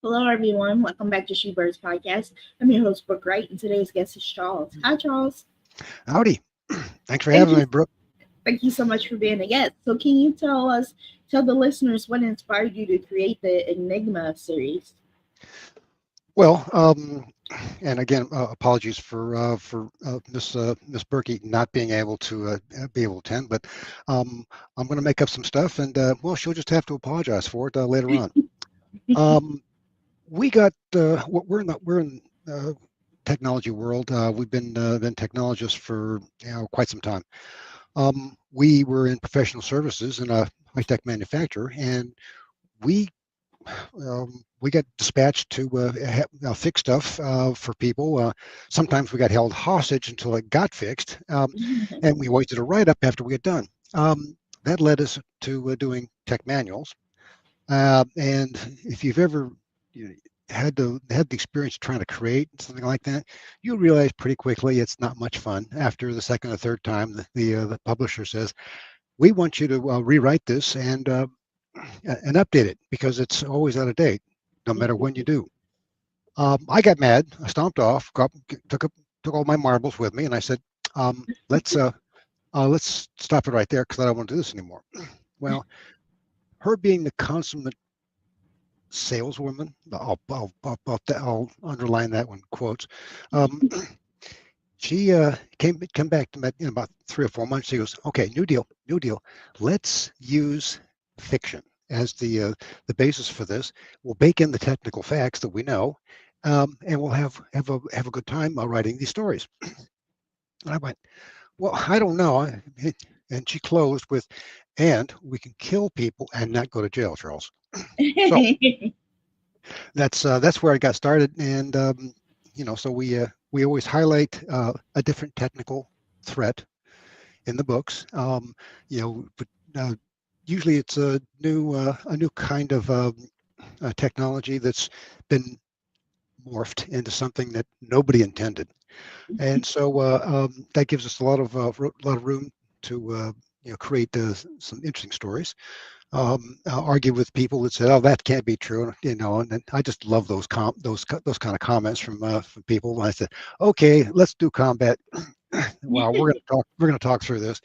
Hello, everyone. Welcome back to She Birds Podcast. I'm your host, Brooke Wright, and today's guest is Charles. Hi, Charles. Howdy. Thanks for Thank having you. me, Brooke. Thank you so much for being a guest. So, can you tell the listeners what inspired you to create the Enigma series? Well, and again, apologies for Miss Berkey not being able to be able to attend, but I'm going to make up some stuff, and well, she'll just have to apologize for it later on. Um, we got we're in technology world. We've been technologists for quite some time. We were in professional services in a high tech manufacturer, and we we got dispatched to fix stuff for people. Sometimes we got held hostage until it got fixed, and we waited a write-up after we had done. That led us to doing tech manuals. And if you've ever you know, had the experience of trying to create something like that, you realize pretty quickly it's not much fun. After the second or third time, the publisher says, "We want you to rewrite this and update it because it's always out of date, no matter when you do." I got mad. I stomped off, took all my marbles with me, and I said, "Let's stop it right there because I don't want to do this anymore." Well, her being the consummate saleswoman, I'll underline that one quotes. Um, she came back to me in about 3 or 4 months. She goes, "Okay, new deal, new deal. Let's use fiction as the basis for this. We'll bake in the technical facts that we know, and we'll have a good time writing these stories." And I went, "Well, I don't know." And she closed with, "And we can kill people and not go to jail, Charles." So that's where I got started, and so we always highlight a different technical threat in the books. But usually it's a new kind of technology that's been morphed into something that nobody intended, and so that gives us a lot of room to create some interesting stories. Argue with people that said, "Oh, that can't be true," and I just love those kind of comments from people. And I said, "Okay, let's do combat. Well, we're gonna talk through this,"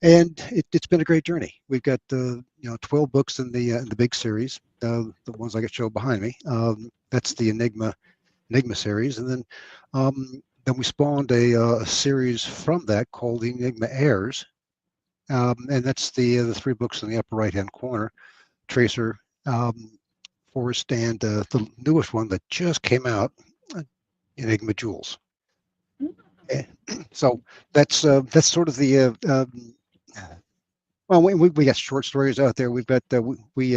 and it's been a great journey. We've got 12 books in the big series, the ones I got shown behind me. That's the Enigma series, and then we spawned a series from that called the Enigma Heirs, and that's the three books in the upper right hand corner: Tracer, um, Forest, and the newest one that just came out, uh, Enigma Jewels. Eh, So that's sort of the well, we got short stories out there. We've got we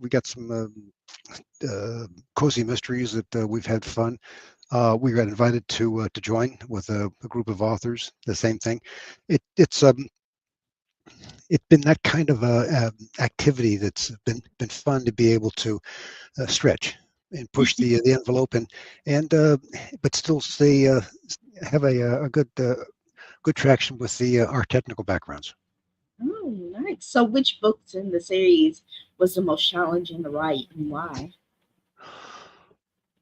got some cozy mysteries that we've had fun. We got invited to join with a group of authors. The same thing. It's been that kind of activity that's been fun to be able to stretch and push the envelope and but still stay have a good traction with the our technical backgrounds. Oh, nice. So, which books in the series was the most challenging to write and why?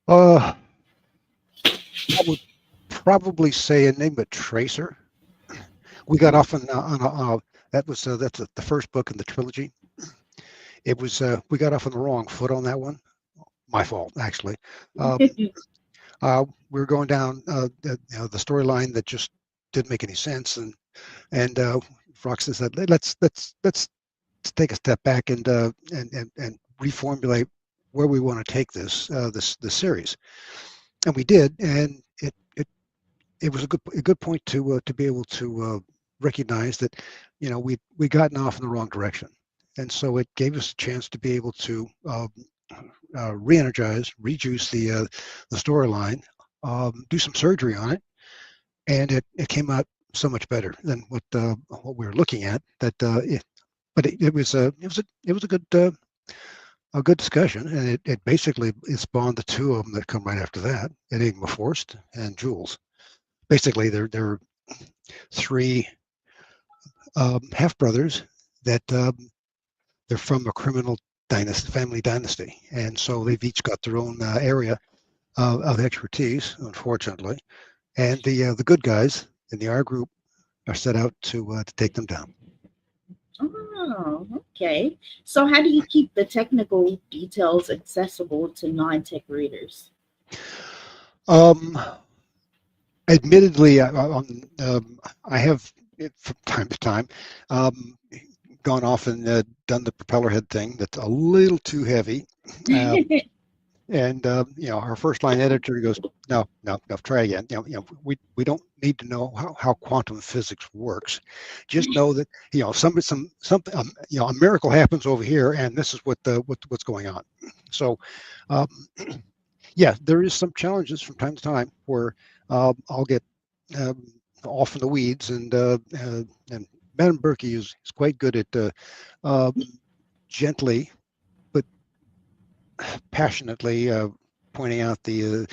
Uh, I would probably say a name, but Tracer. We got off on that's the first book in the trilogy. It was we got off on the wrong foot on that one. My fault, actually. Um, we were going down the storyline that just didn't make any sense, and Roxy said, let's take a step back and reformulate where we want to take this series, and we did, and it was a good point to be able to recognize that we'd gotten off in the wrong direction, and so it gave us a chance to be able to re-energize, rejuice the storyline, do some surgery on it, and it came out so much better than what we were looking at. But it was a good discussion, and it basically it spawned the two of them that come right after that: Enigma Forced and Jules. Basically, they're three half brothers that they're from a criminal dynasty, family dynasty, and so they've each got their own area of expertise, unfortunately. And the good guys in the R group are set out to take them down. Oh, okay. So, how do you keep the technical details accessible to non-tech readers? Um, Admittedly, I have from time to time um, gone off and done the propeller head thing that's a little too heavy. Uh, and our first line editor goes, no, no, no, try again. We don't need to know how quantum physics works. Just know that something a miracle happens over here, and this is what's going on. So, um, yeah, there is some challenges from time to time where I'll get um, off in the weeds, and Madam Burkey is quite good at um, gently but passionately pointing out the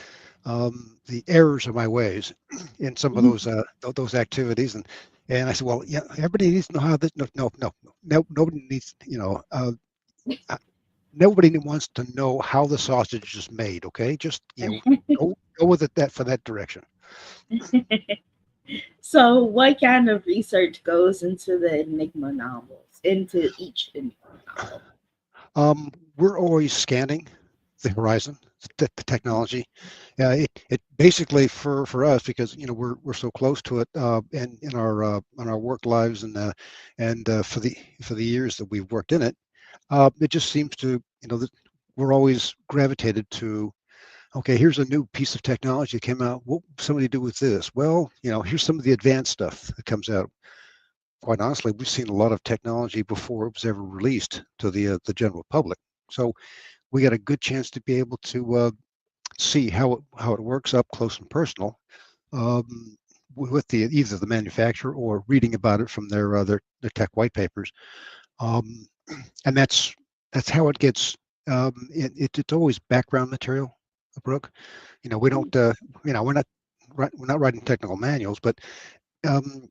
errors of my ways in some of those activities, and I said, well, yeah, everybody needs to know how this. No, no, no, no, nobody needs, uh, nobody wants to know how the sausage is made. Okay, just go with it that for that direction. So, what kind of research goes into the Enigma novels, into each Enigma novel? We're always scanning the horizon, the technology. It basically for us, because we're so close to it, and in our work lives, and for the years that we've worked in it, it just seems to that we're always gravitated to. Okay, here's a new piece of technology that came out. What will somebody do with this? Well, here's some of the advanced stuff that comes out. Quite honestly, we've seen a lot of technology before it was ever released to the general public. So we got a good chance to be able to see how it works up close and personal, with either the manufacturer or reading about it from their tech white papers. Um, and that's how it gets. It's always background material, Brooke. We don't. We're not writing technical manuals, but um,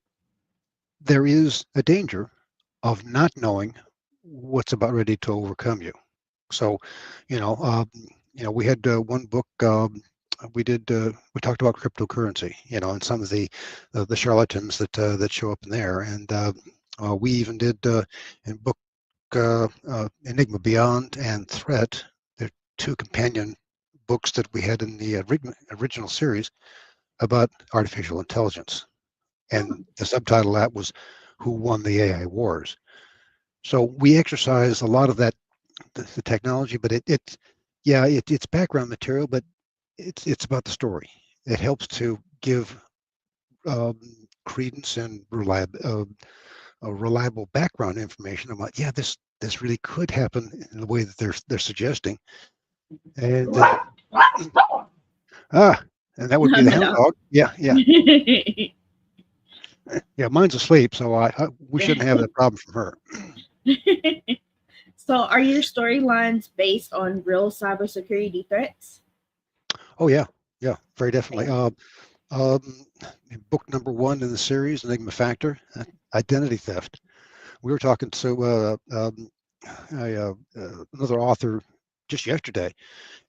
there is a danger of not knowing what's about ready to overcome you. So, you know, um, we had one book we talked about cryptocurrency, and some of the charlatans that show up in there, and we even did in book Enigma Beyond and Threat. They're two companion books that we had in the original series about artificial intelligence, and the subtitle of that was "Who Won the AI Wars." So we exercise a lot of that the technology, but it's background material, but it's about the story. It helps to give um, credence and reliable background information about this really could happen in the way that they're suggesting, and then ah, and that would be Not the at hound all. dog. Yeah, yeah, yeah. Mine's asleep, so we shouldn't have that problem from her. So, are your storylines based on real cybersecurity threats? Oh yeah, yeah, very definitely. Yeah. Um, Book number one in the series, Enigma Factor, identity theft. We were talking to another author just yesterday,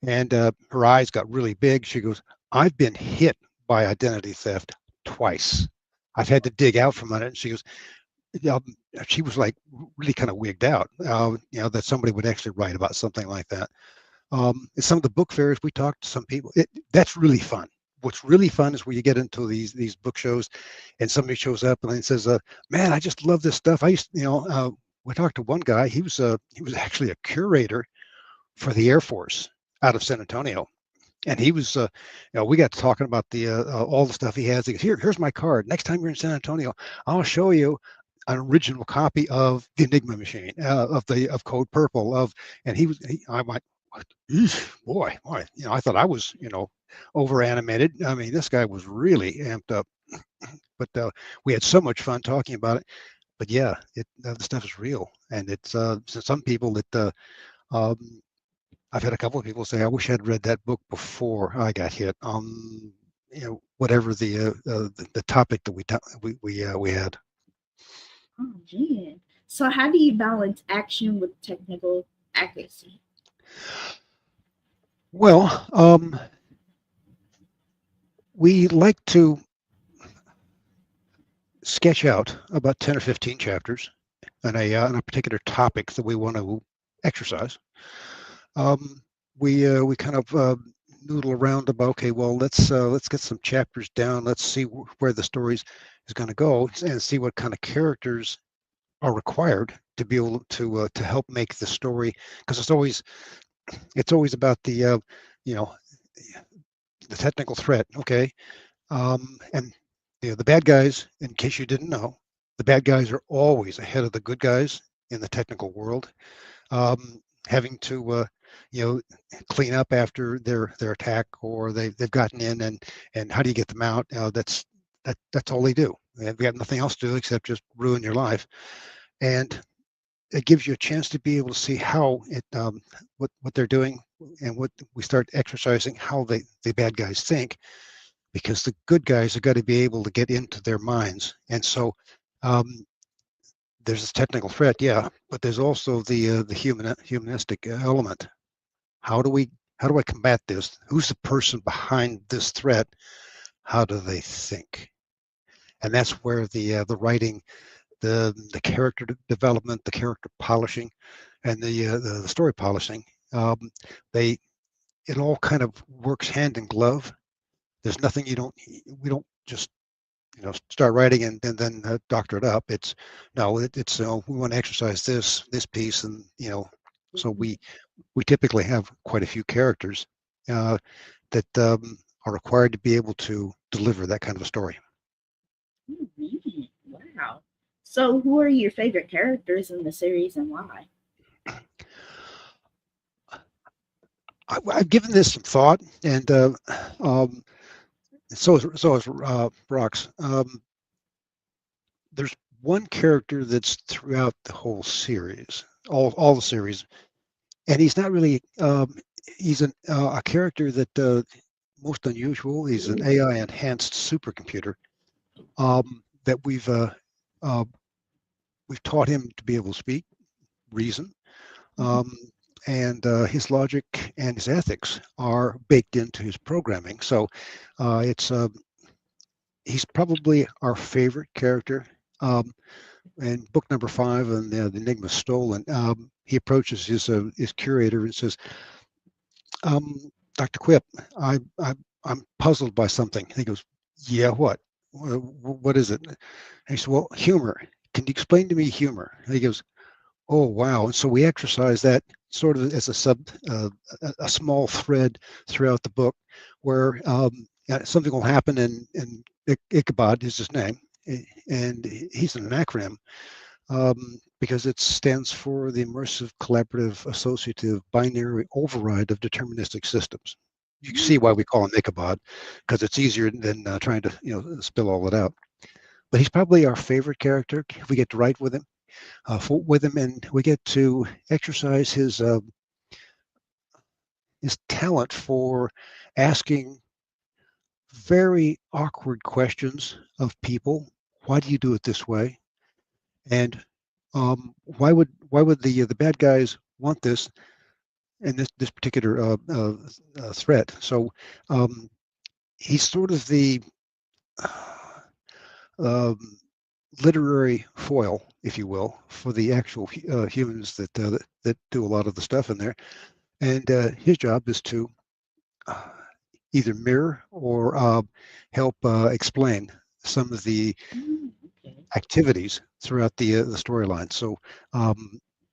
and her eyes got really big. She goes, "I've been hit by identity theft twice. I've had to dig out from it." And she goes, um, she was like really kind of wigged out, that somebody would actually write about something like that. At some of the book fairs, we talked to some people. That's really fun. What's really fun is where you get into these book shows, and somebody shows up and then says, "Man, I just love this stuff." We talked to one guy. He was actually a curator for the Air Force out of San Antonio, and he was, we got to talking about all the stuff he has. He goes, here's my card. Next time you're in San Antonio, I'll show you an original copy of the Enigma machine, of Code Purple, and I went, boy, I thought I was, over animated. I mean, this guy was really amped up, but we had so much fun talking about it. But yeah, the stuff is real, and it's some people that um, I've had a couple of people say, "I wish I'd read that book before I got hit." Whatever the topic that we had. Oh, man. So, how do you balance action with technical accuracy? Well, we like to sketch out about 10 or 15 chapters on a particular topic that we want to exercise. Um, we kind of noodle around about, okay, well, let's get some chapters down. Let's see where the stories is going to go and see what kind of characters are required to be able to help make the story, because it's always about the you know the technical threat. Okay, and the bad guys, in case you didn't know, the bad guys are always ahead of the good guys in the technical world, having to clean up after their attack, or they've gotten in, and how do you get them out? That's all they do. They've got nothing else to do except just ruin your life, and it gives you a chance to be able to see how what they're doing, and what we start exercising how the bad guys think, because the good guys have got to be able to get into their minds. And so there's this technical threat, yeah, but there's also the humanistic element. How do I combat this? Who's the person behind this threat? How do they think? And that's where the writing, the character development, the character polishing, and the story polishing, they it all kind of works hand in glove. There's nothing we don't just start writing and then doctor it up. It's no, it's we want to exercise this piece, and so we typically have quite a few characters that are required to be able to deliver that kind of a story. Mhm. Wow. So, who are your favorite characters in the series and why? I've given this some thought, and so is Rox. There's one character that's throughout the whole series, all the series, and he's not really. He's a character that most unusual. He's an AI enhanced supercomputer that uh, we've taught him to be able to speak, reason, um, and his logic and his ethics are baked into his programming. So it's he's probably our favorite character. In book number 5, and the Enigma Stolen, he approaches his curator and says, "Dr. Quip, I'm puzzled by something." He goes, "Yeah, what? What is it?" And he said, "Well, humor. Can you explain to me humor?" And he goes, "Oh, wow." And so we exercise that sort of as a small thread throughout the book, where something will happen, and Ichabod is his name, and he's an acronym, because it stands for the Immersive Collaborative Associative Binary Override of Deterministic Systems. You can see why we call him Ichabod, because it's easier than trying to spill all it out. But he's probably our favorite character. We get to write with him, and we get to exercise his talent for asking very awkward questions of people. Why do you do it this way? And why would the bad guys want this and this particular threat? So um, he's sort of the um, literary foil, if you will, for the actual humans that do a lot of the stuff in there. And his job is to uh, either mirror or help explain some of the Okay. activities throughout the storyline. So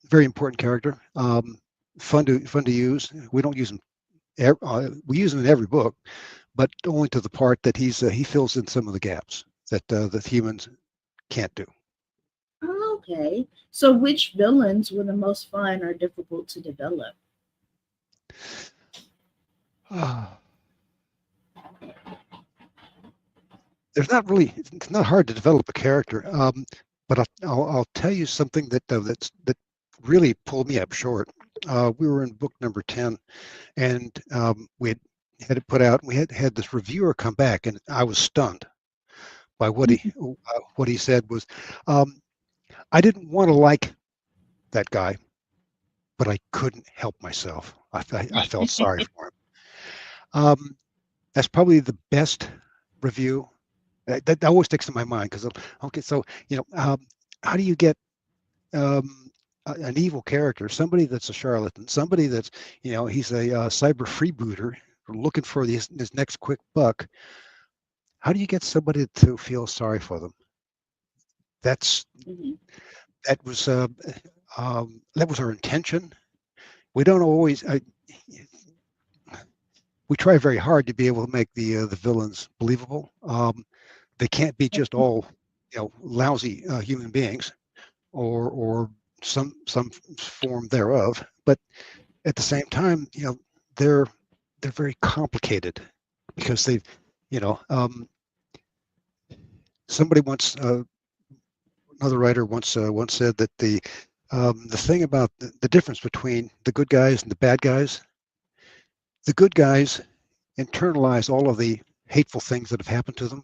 very important character. Fun to use. We don't use him. We use him in every book, but only to the part that he fills in some of the gaps that humans can't do. Okay. So, which villains were the most fun or difficult to develop? It's not hard to develop a character, but I'll tell you something that really pulled me up short. We were in book number 10, and we had it put out. We had this reviewer come back, and I was stunned by what he said was, um, I didn't want to like that guy, but I couldn't help myself. I felt sorry for him. Um, that's probably the best review that always sticks in my mind because okay, so how do you get an evil character, somebody that's a charlatan, somebody that's he's a cyber freebooter looking for his next quick buck? How do you get somebody to feel sorry for them? That's Mhm. that was uh, that was our intention. We don't always. We try very hard to be able to make the villains believable. They can't be just all lousy human beings or some form thereof. But at the same time, they're they're very complicated because they've you know somebody once another writer once said that the thing about the difference between the good guys and the good guys internalize all of the hateful things that have happened to them.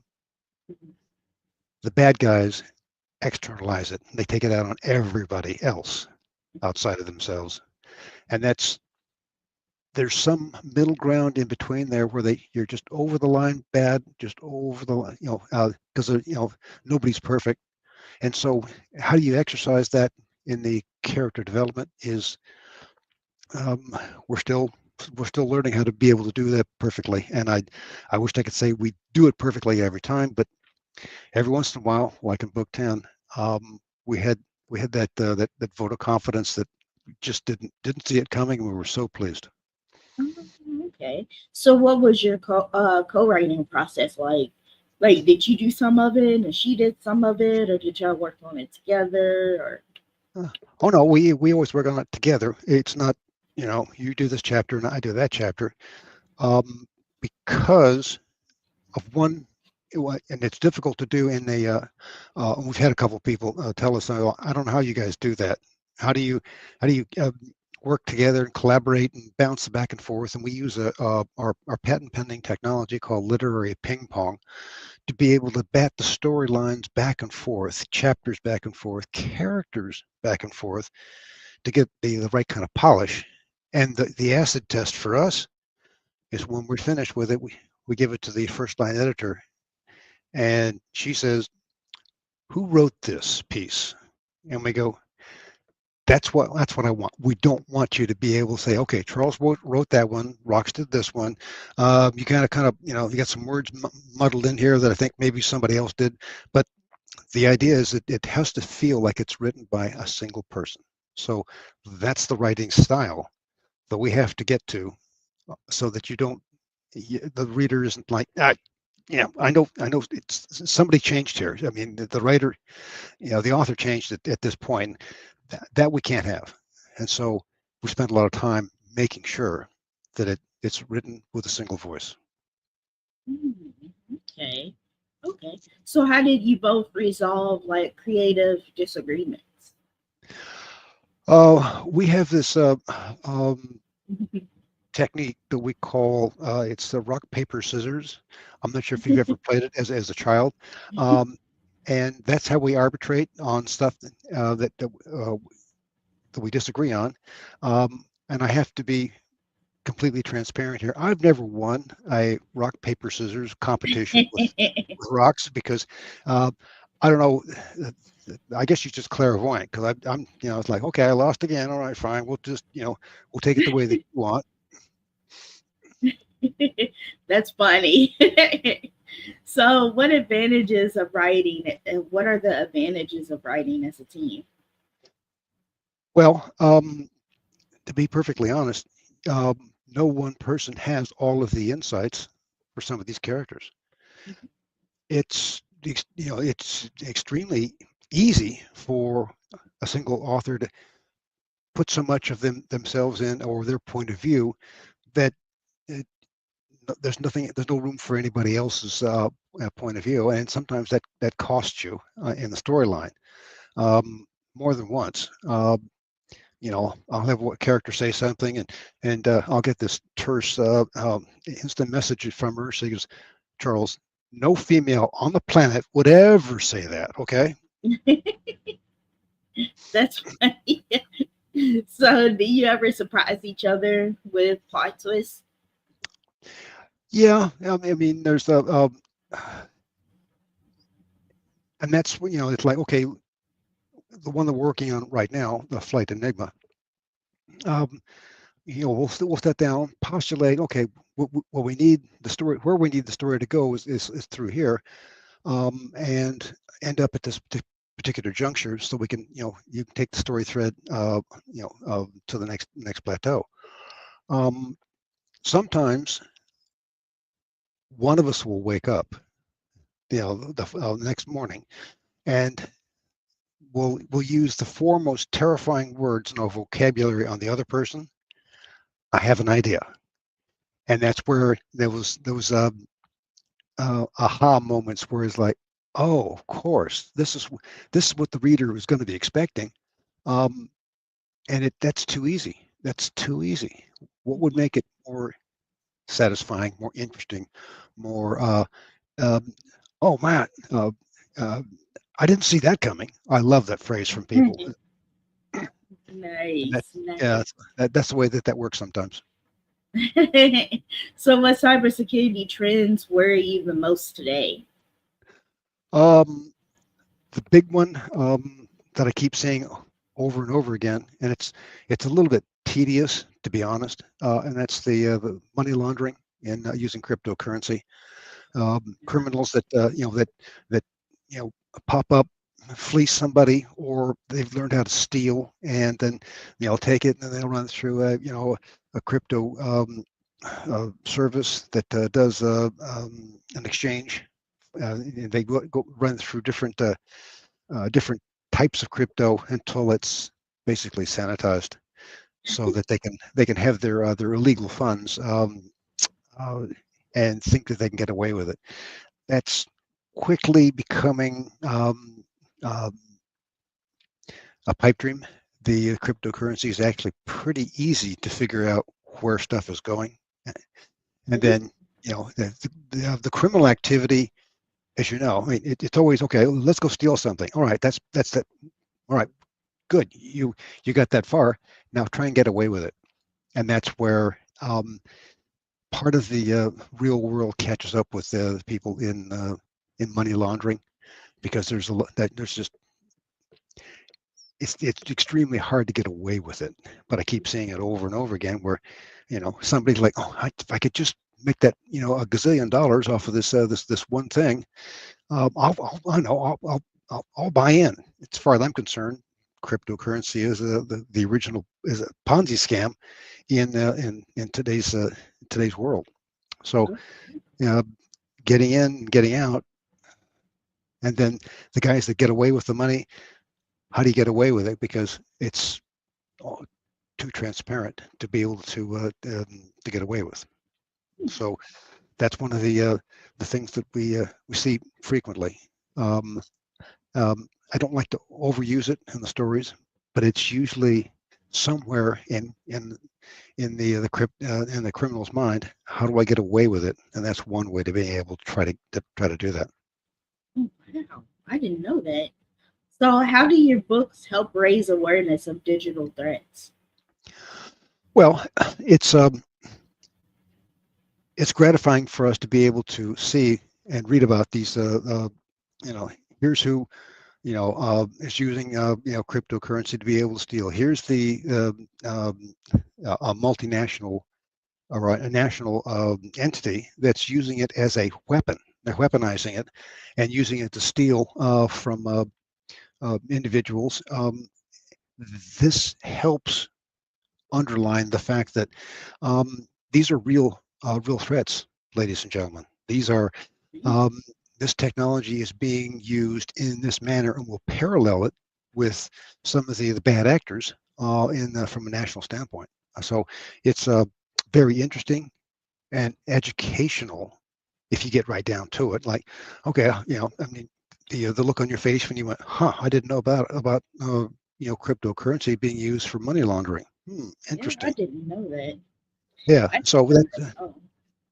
The bad guys externalize it. They take it out on everybody else outside of themselves. And there's some middle ground in between there where you're just over the line bad, just over the line, because nobody's perfect. And so how do you exercise that in the character development is um, we're still learning how to be able to do that perfectly. And I wish I could say we do it perfectly every time, but every once in a while, like in book 10, um, we had that vote of confidence that we just didn't see it coming, and we were so pleased. Okay. So what was your co-writing process like? Like, did you do some of it and she did some of it, or did y'all work on it together? Or Uh, oh no, we always work on it together. It's not you do this chapter and I do that chapter, because of one. And it's difficult to do in we've had a couple of people tell us, "Oh, I don't know how you guys do that. How do you work together and collaborate and bounce back and forth?" And we use our patent pending technology called literary ping pong to be able to bat the storylines back and forth, chapters back and forth, characters back and forth to get the right kind of polish. And the acid test for us is when we're finished with it, we give it to the first line editor, and she says, "Who wrote this piece?" And we go, that's what I want. We don't want you to be able to say, okay, Charles wrote that one, Rox did this one. You kind of, you got some words muddled in here that I think maybe somebody else did. But the idea is that it has to feel like it's written by a single person. So that's the writing style that we have to get to, so that the reader isn't like, yeah, I know, it's somebody changed here. I mean, the writer, the author changed it at this point. That we can't have. And so we spent a lot of time making sure that it's written with a single voice. Hmm, okay, okay. So how did you both resolve like creative disagreements? We have this technique that we call it's the rock paper scissors. I'm not sure if you've ever played it as a child, um, and that's how we arbitrate on stuff that we disagree on. And I have to be completely transparent here. I've never won a rock paper scissors competition with rocks because uh, I don't know. I guess she's just clairvoyant because I'm it's like, okay, I lost again. All right, fine. We'll just we'll take it the way that you want. That's funny. So, what advantages of writing, and what are the advantages of writing as a team? Well, to be perfectly honest, no one person has all of the insights for some of these characters. It's extremely easy for a single author to put so much of themselves in or their point of view that it, there's no room for anybody else's point of view, and sometimes that costs you in the storyline more than once. I'll have a character say something, and I'll get this terse instant message from her. She goes, "Charles, no female on the planet would ever say that." Okay. That's funny. So, do you ever surprise each other with plot twists? Yeah, I mean, there's and that's when, it's like, okay, the one that we're working on right now, the Flight Enigma. Um, we'll sit down, postulate, okay, what we need the story, where we need the story to go is through here, and end up at this particular juncture, so we can, you can take the story thread, to the next plateau. Um, Sometimes one of us will wake up, the next morning, and we'll use the four most terrifying words in our vocabulary on the other person. I have an idea, and that's where there was aha moments where it's like, oh, of course, this is what the reader is going to be expecting, um, and that's too easy. That's too easy. What would make it more satisfying, more interesting, more um, oh man, uh, I didn't see that coming. I love that phrase from people, and that Nice, yeah, nice. that's the way that works sometimes. So, what cybersecurity trends worry you the most today? Um, the big one, that I keep saying over and over again, and it's a little bit tedious, to be honest, and that's the money laundering and using cryptocurrency. Criminals that you know pop up, fleece somebody, or they've learned how to steal, and then they'll take it and then they'll run through a crypto service that does an exchange. They go run through different types of crypto until it's basically sanitized, so that they can have their illegal funds, uh, and think that they can get away with it. That's quickly becoming a pipe dream. The cryptocurrency is actually pretty easy to figure out where stuff is going, and then the criminal activity, as you know, I mean, it's always okay. Let's go steal something. All right, that's that. All right, good. You got that far. Now try and get away with it, and that's where part of the real world catches up with the people in money laundering, because there's a lot that there's just it's extremely hard to get away with it. But I keep seeing it over and over again, where somebody's like, oh, if I could just make that a gazillion dollars off of this one thing, I know I'll buy in. As far as I'm concerned, cryptocurrency is the original is a Ponzi scam in today's world. So uh, getting in, getting out, and then the guys that get away with the money, how do you get away with it? Because it's all too transparent to be able to get away with. So that's one of the things that we see frequently. Um, I don't like to overuse it in the stories, but it's usually somewhere in the criminal's mind. How do I get away with it? And that's one way to be able to try to do that. Oh, wow, I didn't know that. So, how do your books help raise awareness of digital threats? Well, it's gratifying for us to be able to see and read about these. You know, here's who is using cryptocurrency to be able to steal. Here's the a multinational or a national entity that's using it as a weapon. They're weaponizing it and using it to steal from individuals. This helps underline the fact that these are real threats, ladies and gentlemen. These are um, this technology is being used in this manner, and we'll parallel it with some of the bad actors from a national standpoint. So it's very interesting and educational if you get right down to it. Like, okay, I mean, the look on your face when you went, huh, I didn't know about cryptocurrency being used for money laundering. Yeah, I Interesting. didn't know that. Yeah. I didn't So know that at all.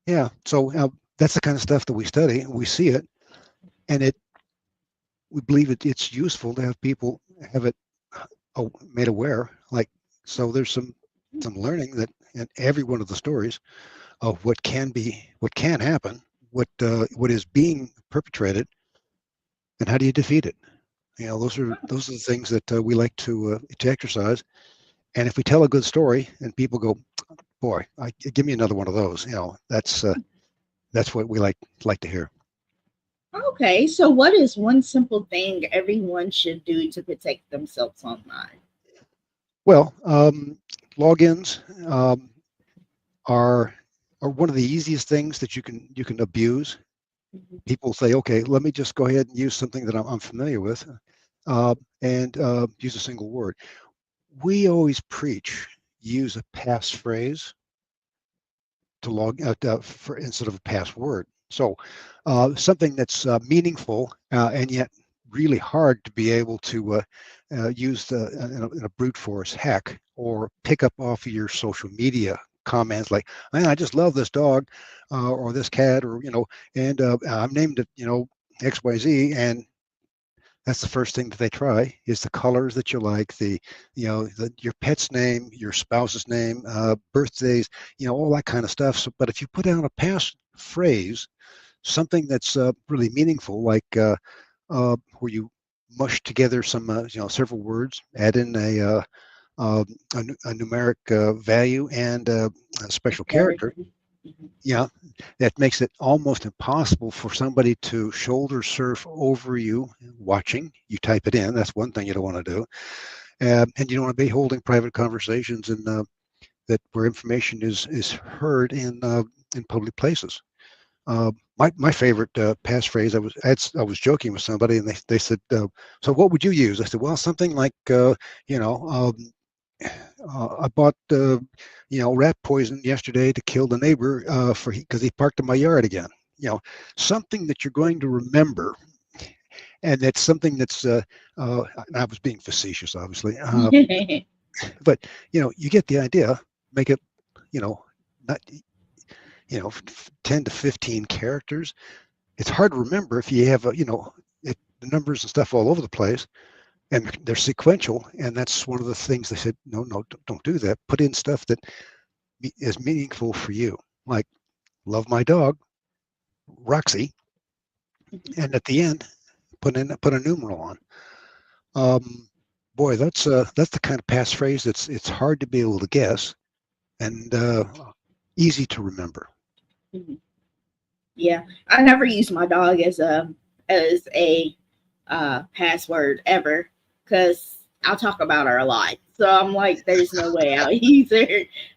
yeah. So that's the kind of stuff that we study. And we see it, and we believe it's useful to have people have it made aware. Like, So there's some learning that in every one of the stories of what can be, what can happen, what is being perpetrated, and how do you defeat it. Those are the things that we like to exercise. And if we tell a good story and people go, boy, give me another one of those, that's what we like to hear. Okay, so what is one simple thing everyone should do to protect themselves online? Well, logins are are one of the easiest things that you can abuse. Mhm. People say, okay, let me just go ahead and use something that I'm familiar with, and use a single word. We always preach use a passphrase to log for instead of a password. So something that's meaningful and yet really hard to be able to use in a brute force hack or pick up off of your social media comments like, man, I just love this dog or this cat or and I'm named it XYZ, and that's the first thing that they try is the colors that you like, your pet's name, your spouse's name, birthdays, all that kind of stuff. So, but if you put down a passphrase, something that's really meaningful, like where you mush together some, several words, add in a numeric value and a special character. Character. Mhm. Yeah, that makes it almost impossible for somebody to shoulder surf over you watching. You type it in. That's one thing you don't want to do, and you don't want to be holding private conversations and that where information is heard in public places. My favorite passphrase. I was joking with somebody, and they said, "So what would you use?" I said, "Well, something like you know." I bought rat poison yesterday to kill the neighbor for because he parked in my yard again. You know, something that you're going to remember, and that's something that's. And I was being facetious, obviously, but you get the idea. Make it, not 10 to 15 characters. It's hard to remember if you have the numbers and stuff all over the place and they're sequential, and that's one of the things they said, no, no, don't do that. Put in stuff that is meaningful for you, like love my dog Roxy, and at the end put a numeral on. um Boy, that's the kind of passphrase that's it's hard to be able to guess and easy to remember. Mhm. Yeah, I never use my dog as a password ever because I'll talk about her a lot. So I'm like, there's no way I'll use her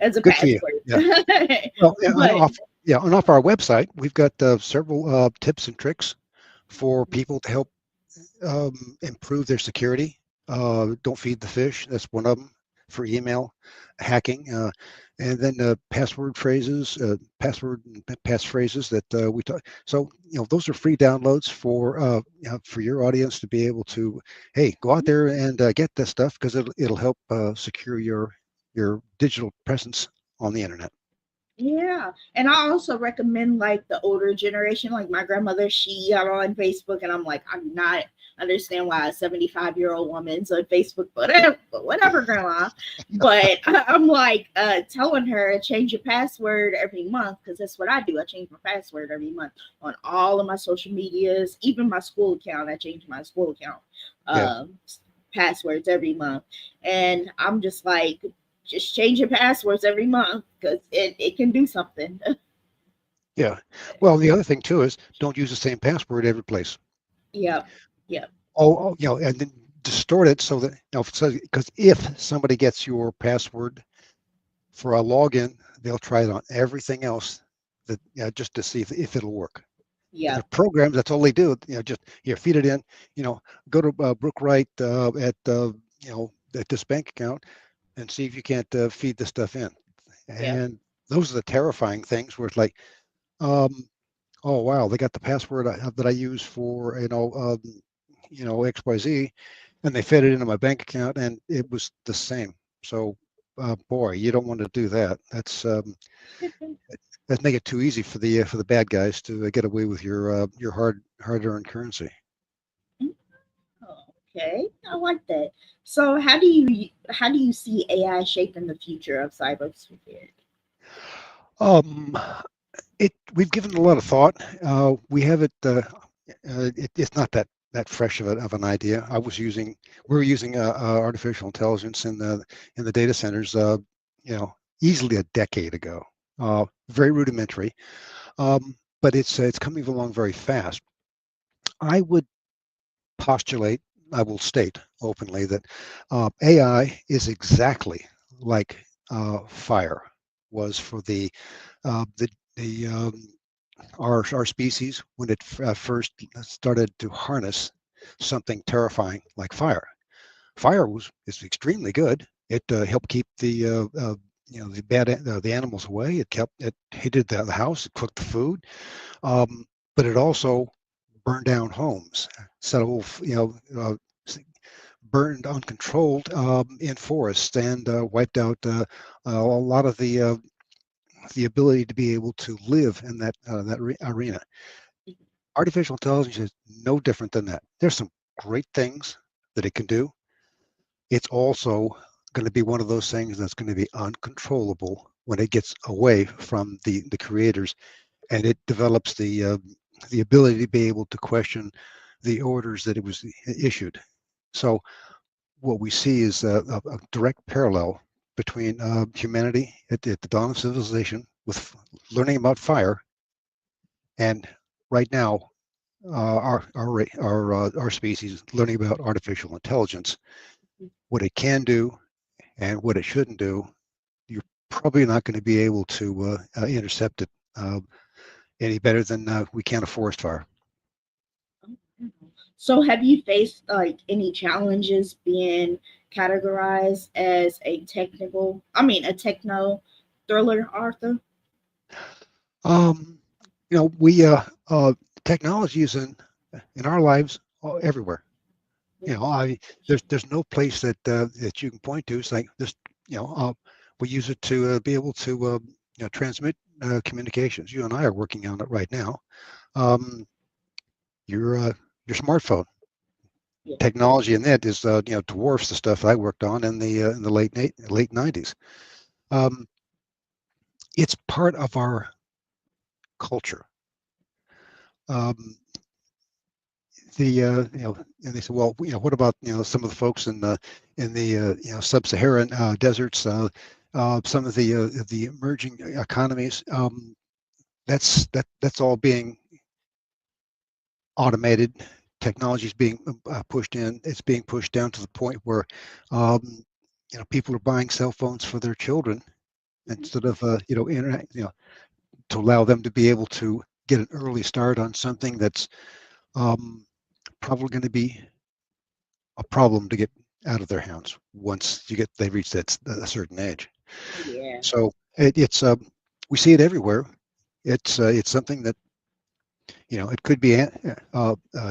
as a Good for you. password. Yeah. Well, But and off our website we've got several tips and tricks for people to help improve their security. Don't feed the fish. That's one of them for email hacking. And then password and passphrases that we talk. So those are free downloads for your audience to be able to, hey, go out there and get this stuff because it'll help secure your digital presence on the internet. yeah, and I also recommend like the older generation, like my grandmother. She got on Facebook, and I'm like, I do not understand why a 75-year-old woman's on Facebook, but whatever, grandma. But I'm like telling her change your password every month because that's what I do. I change my password every month on all of my social medias, even my school account. I change my school account Yeah, um, passwords every month, and I'm just like, just change your passwords every month because it can do something. yeah. Well, the other thing too is don't use the same password every place. Yep. Yep. And then distort it so that because if somebody gets your password for a login, they'll try it on everything else that just to see if it'll work. And their Yep. programs, that's all they do. Just here, feed it in. Go to Brooke Wright at this bank account and see if you can't feed the stuff in. Yep. And those are the terrifying things where it's like, um, oh wow, they got the password that I use for XYZ, and they fed it into my bank account, and it was the same. So, boy, you don't want to do that. That's make it too easy for the bad guys to get away with your hard earned currency. Okay, I like that. So how do you see AI shaping the future of cybersecurity? Um, we've given it a lot of thought. We have it. It's not that fresh of an idea. We were using artificial intelligence in the data centers, you know, easily a decade ago. Very rudimentary, but it's coming along very fast. I would postulate, I will state openly that AI is exactly like fire was for the our species when it first started to harness something terrifying like fire. Fire is extremely good. It helped keep the animals away. It heated the house. It cooked the food, but it also burned down homes. So burned uncontrolled in forests and wiped out a lot of the ability to be able to live in that arena. Artificial intelligence is no different than that. There's some great things that it can do. It's also going to be one of those things that's going to be uncontrollable when it gets away from the creators and it develops the ability to be able to question the orders that it was issued. So what we see is a direct parallel between humanity at the dawn of civilization with learning about fire and right now our species learning about artificial intelligence, what it can do and what it shouldn't do. You're probably not going to be able to intercept it any better than we can a forest fire. So have you faced like any challenges being categorized as a techno thriller author? Um, we technology is in our lives everywhere. There's no place that you can point to. It's like this, we use it to be able to transmit communications. You and I are working on it right now. Um, your smartphone Yeah. technology in that is dwarfs the stuff I worked on in the late 90s. Um, it's part of our culture. Um, and they said, well, what about some of the folks in the sub-Saharan deserts, some of the emerging economies. That's all being automated. Technology is being pushed in. It's being pushed down to the point where people are buying cell phones for their children instead of internet, to allow them to be able to get an early start on something that's um, probably going to be a problem to get out of their hands once they reach that a certain age. Yeah. So it's we see it everywhere. It's something that it could be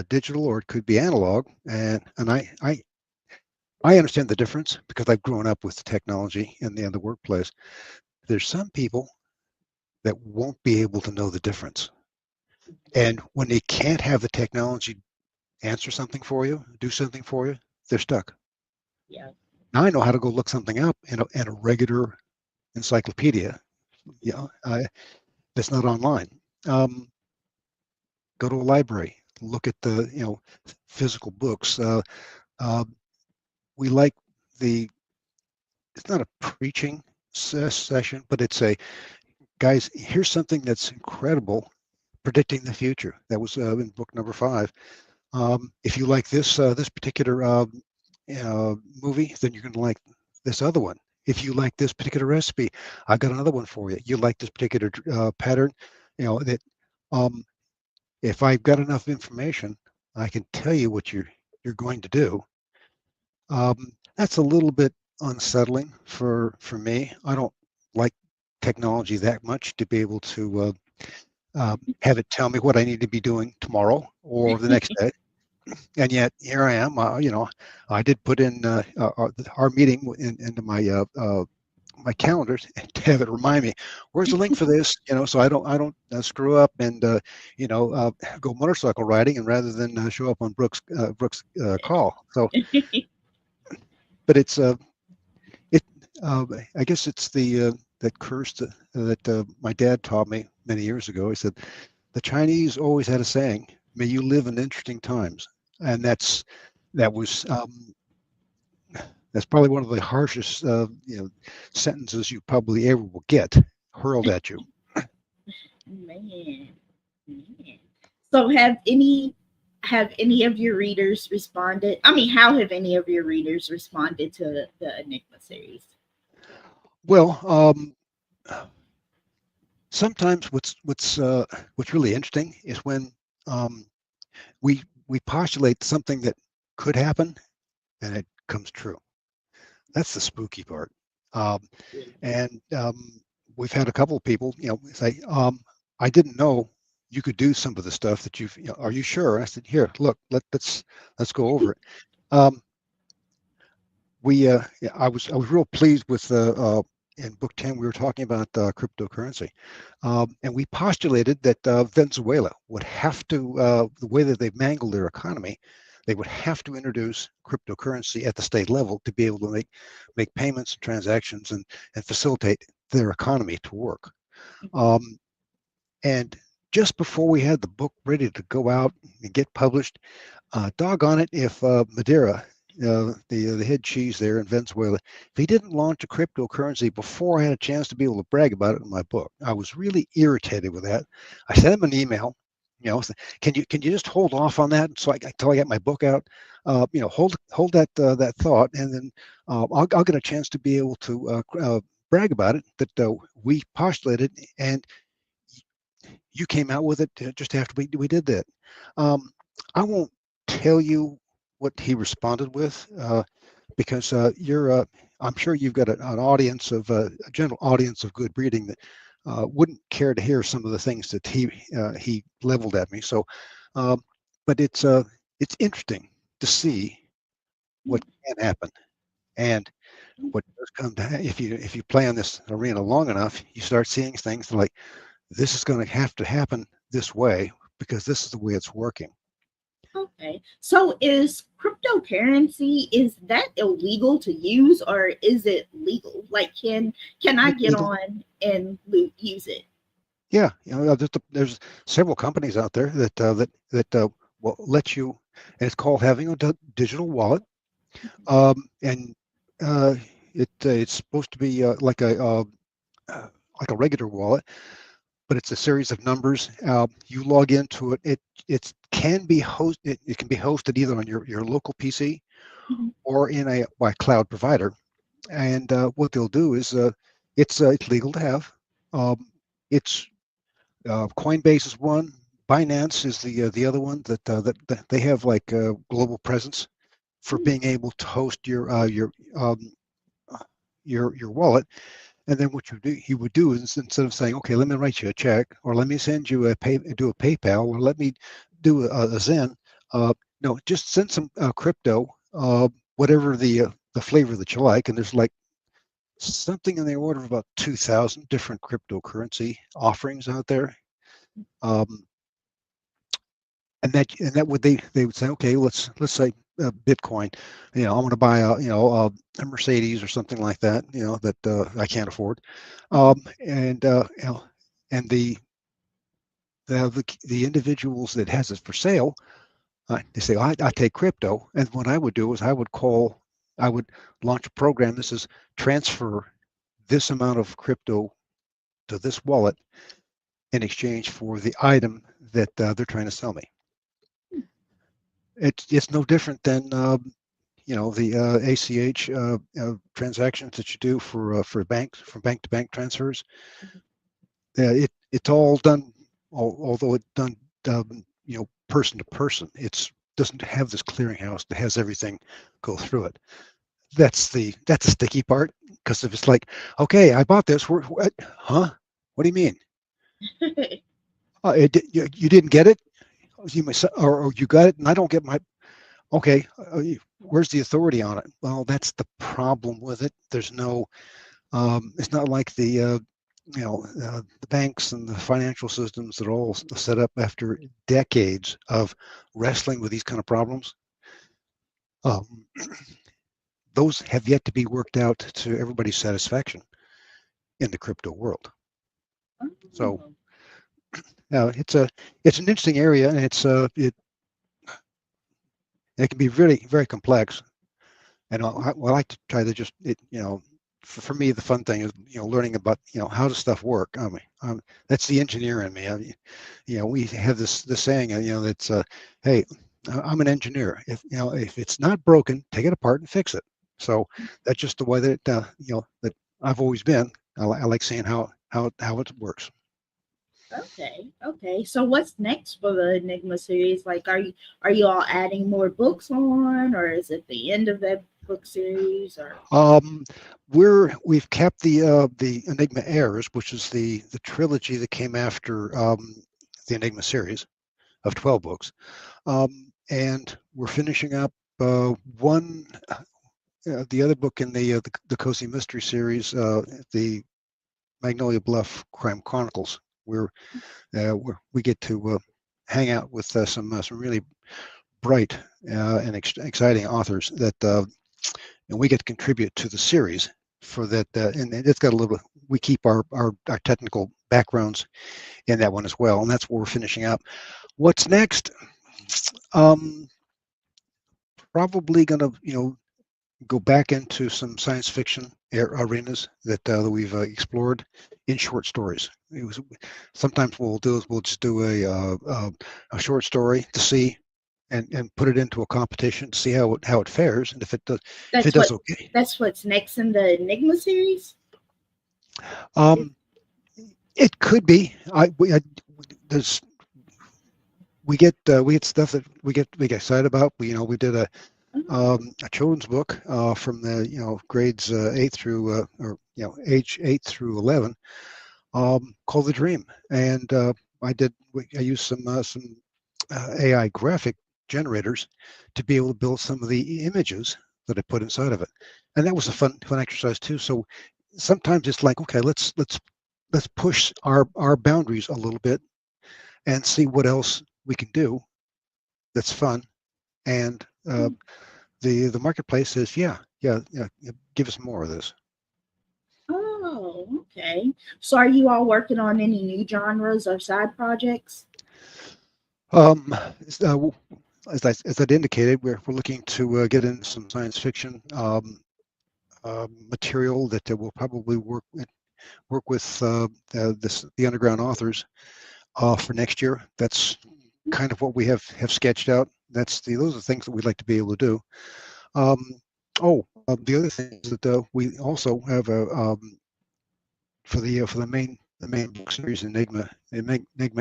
digital or it could be analog, and I understand the difference because I've grown up with technology in the workplace. There's some people that won't be able to know the difference, and when they can't have the technology answer something for you, do something for you, they're stuck. Yeah. Now I know how to go look something up in a regular encyclopedia, that's not online. Um, Go to a library, look at the physical books. Uh, we like the it's not a preaching session, but it's a guys. Here's something that's incredible, predicting the future. That was in book number 5. If you like this particular movie, then you're going to like this other one. If you like this particular recipe, I got another one for you. You like this particular pattern, that um, if I've got enough information, I can tell you what you're going to do. That's a little bit unsettling for me. I don't like technology that much to be able to have it tell me what I need to be doing tomorrow or the next day. And yet here I am. I did put in our meeting into my calendar to have it remind me where's the link for this, so I don't screw up and go motorcycle riding and rather than show up on Brooks call. So but it's it I guess it's the that curse that my dad taught me many years ago. He said the Chinese always had a saying, "May you live in interesting times," and that was that's probably one of the harshest sentences you probably ever will get hurled at you. Man, man. So have any of your readers responded? I mean, how have any of your readers responded to the Enigma series? Well, sometimes what's really interesting is when um, we postulate something that could happen and it comes true. That's the spooky part. Um, and we've had a couple of people, say, "I didn't know you could do some of the stuff that you've. Are you sure?" I said, "Here, look, let's go over it." Um, yeah, I was real pleased with in book 10 we were talking about cryptocurrency, and we postulated that Venezuela would have to the way that they've mangled their economy, they would have to introduce cryptocurrency at the state level to be able to make payments and transactions and facilitate their economy to work. Um, and just before we had the book ready to go out and get published, doggone it, if Madeira, the head cheese there in Venezuela, if he didn't launch a cryptocurrency before I had a chance to be able to brag about it in my book, I was really irritated with that. I sent him an email. Can you just hold off on that until I get my book out? Hold that thought, and then I'll get a chance to be able to brag about it that we postulated, and you came out with it just after we did that. I won't tell you what he responded with because I'm sure you've got an audience of a general audience of good breeding that wouldn't care to hear some of the things that he leveled at me. So, um, but it's interesting to see what can happen, and what does come to if you play on this arena long enough, you start seeing things like this is going to happen this way because this is the way it's working. Okay. So is cryptocurrency, is that illegal to use or is it legal? Like can I It's get legal. on and use it? Yeah, there's several companies out there that will let you, and it's called having a digital wallet, and uh, it's supposed to be like a regular wallet, but it's a series of numbers. You log into it. It can be hosted. It can be hosted either on your local PC Mhm. or in a by cloud provider. And what they'll do is it's legal to have. Um, it's Coinbase is one. Binance is the other one that they have like global presence for Mm. being able to host your wallet. And then what you would do is instead of saying, okay, let me write you a check, or let me send you do a PayPal, or let me do a Zen, no, just send some crypto, whatever the flavor that you like. And there's like something in the order of about 2,000 different cryptocurrency offerings out there. Um, and that would they would say, okay, let's say Bitcoin, I want to buy a Mercedes or something like that, that I can't afford, and and the individuals that has it for sale, they say, I take crypto, and what I would do is I would launch a program. This is transfer this amount of crypto to this wallet in exchange for the item that they're trying to sell me. It's no different than the ACH transactions that you do for banks, from bank to bank transfers. It's all done, although it's done person to person. It doesn't have this clearinghouse that has everything go through it. That's the sticky part, because if it's like, okay, I bought this, what, huh? What do you mean? You didn't get it? Or you got it and I don't get my. Okay, where's the authority on it? Well, that's the problem with it. There's no, it's not like the banks and the financial systems that are all set up after decades of wrestling with these kind of problems. Um, those have yet to be worked out to everybody's satisfaction in the crypto world. So Oh, it's an interesting area, and it can be really very complex. And I like to try to just for me the fun thing is learning about how does stuff work. I mean, that's the engineer in me. We have this saying that's hey, I'm an engineer. If it's not broken, take it apart and fix it. So that's just the way that that I've always been. I like seeing how it works. okay, okay. So what's next for the Enigma series? Like, are you all adding more books on, or is it the end of that book series? Or Um, we've kept the Enigma Heirs, which is the trilogy that came after the Enigma series of 12 books, and we're finishing up one the other book in the Cozy Mystery series, the Magnolia Bluff Crime Chronicles. We get to hang out with some really bright and exciting authors that and we get to contribute to the series for that. And it's got a little. We keep our technical backgrounds in that one as well, and that's what we're finishing up. What's next? Um, Probably going to go back into some science fiction arenas that we've explored in short stories. Sometimes what we'll do is we'll just do a short story to see and put it into a competition to see how it fares, and if it that's does okay. that's what's next in the Enigma series. Um, it could be. There's we get stuff that we get excited about. We did a children's book from the grades 8 through age 8 through 11 called The Dream, and I used some AI graphic generators to be able to build some of the images that I put inside of it, and that was a fun exercise too. So sometimes it's like, okay, let's push our boundaries a little bit and see what else we can do that's fun. And the marketplace says, yeah, give us more of this. Oh, okay. So are you all working on any new genres or side projects? Um, as I'd indicated, we're looking to get in some science fiction material that will probably work with the underground authors for next year. That's kind of what we have sketched out. Those are the things that we'd like to be able to do. The other thing is that we also have a for the main book series, Enigma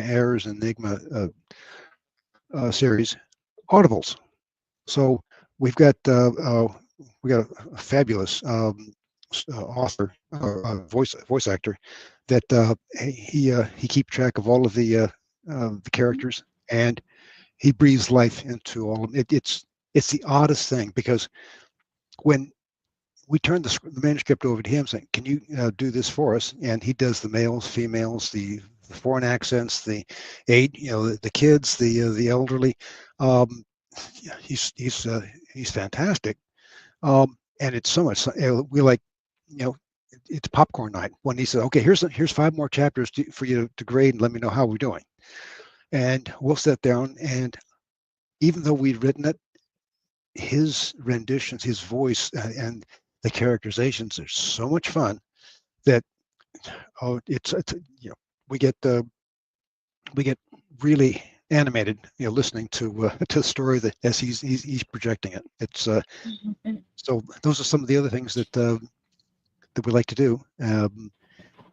Heirs and Enigma series, audibles. So we've got a fabulous author, voice actor that he keeps track of all of the characters, and he breathes life into all of it. It's the oddest thing, because when we turn the manuscript over to him saying, can you do this for us? And he does the males, females, the foreign accents, the the kids, the elderly. Um, he's fantastic. And it's so much, we like, it's popcorn night when he said, okay, here's 5 more chapters for you to grade and let me know how we're doing. And we'll sit down, and even though we'd written it, his renditions, his voice, and the characterizations are so much fun that it's we get we get really animated, listening to to the story that as he's projecting it. It's so those are some of the other things that we like to do.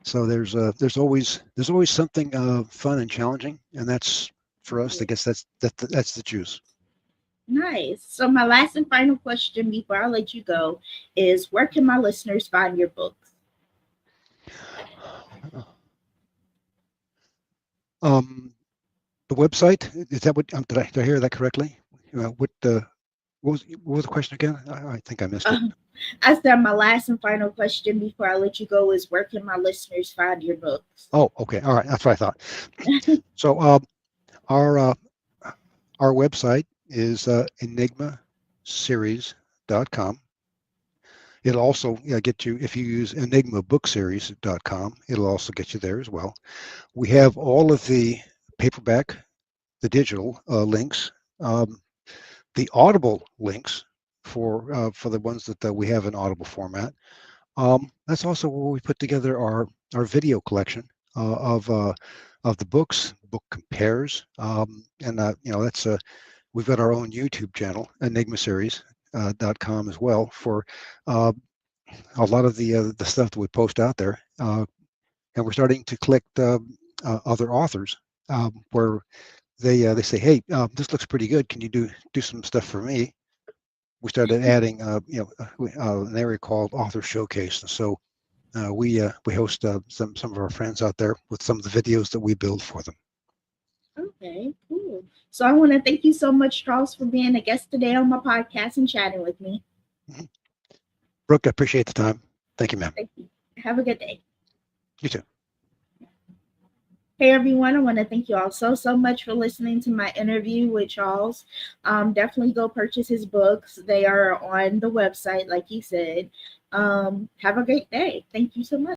So there's always something fun and challenging, and that's for us. I guess that's the juice. Nice. So my last and final question before I let you go is, where can my listeners find your books? Um, the website, is that what did I hear that correctly? What was the question again? I think I missed it. I said my last and final question before I let you go is, where can my listeners find your books? Oh, okay, all right, that's what I thought. So our our website is enigmaseries.com, It'll also get you, if you use enigmabookseries.com, it'll also get you there as well. We have all of the paperback, the digital links, the Audible links for the ones that we have in Audible format. That's also where we put together our video collection of the books, book compares, and that's we've got our own YouTube channel, Enigma Series. .com as well for a lot of the stuff that we post out there, and we're starting to collect other authors where they say, hey, this looks pretty good. Can you do some stuff for me? We started adding an area called Author Showcase, and so we host some of our friends out there with some of the videos that we build for them. Okay, cool. So I want to thank you so much, Charles, for being a guest today on my podcast and chatting with me. Mm-hmm. Brooke, I appreciate the time. Thank you, ma'am. Thank you. Have a good day. You too. Hey everyone, I want to thank you all so much for listening to my interview with Charles. Definitely go purchase his books. They are on the website, like he said. Have a great day. Thank you so much.